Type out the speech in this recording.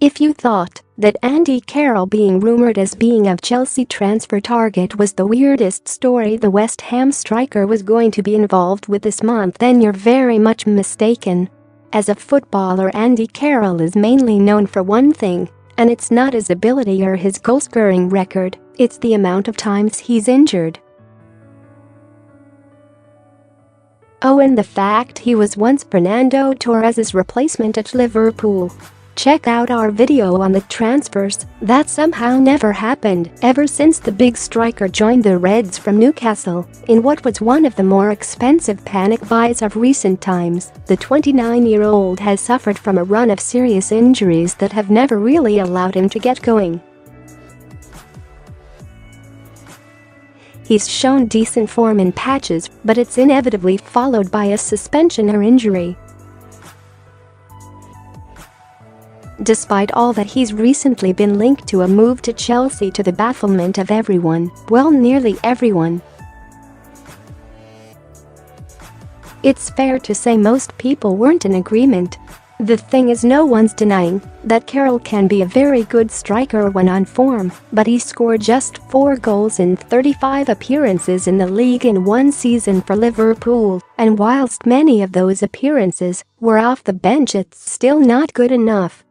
If you thought that Andy Carroll being rumoured as being a Chelsea transfer target was the weirdest story the West Ham striker was going to be involved with this month, then you're very much mistaken. As a footballer, Andy Carroll is mainly known for one thing, and it's not his ability or his goal-scoring record, it's the amount of times he's injured. Oh, and the fact he was once Fernando Torres's replacement at Liverpool. Check out our video on the transfers that somehow never happened ever since the big striker joined the Reds from Newcastle in what was one of the more expensive panic buys of recent times. The 29-year-old has suffered from a run of serious injuries that have never really allowed him to get going. He's shown decent form in patches, but it's inevitably followed by a suspension or injury. Despite all that, he's recently been linked to a move to Chelsea, to the bafflement of everyone, well, nearly everyone. It's fair to say most people weren't in agreement. The thing is, no one's denying that Carroll can be a very good striker when on form, but he scored just 4 goals in 35 appearances in the league in one season for Liverpool, and whilst many of those appearances were off the bench, it's still not good enough.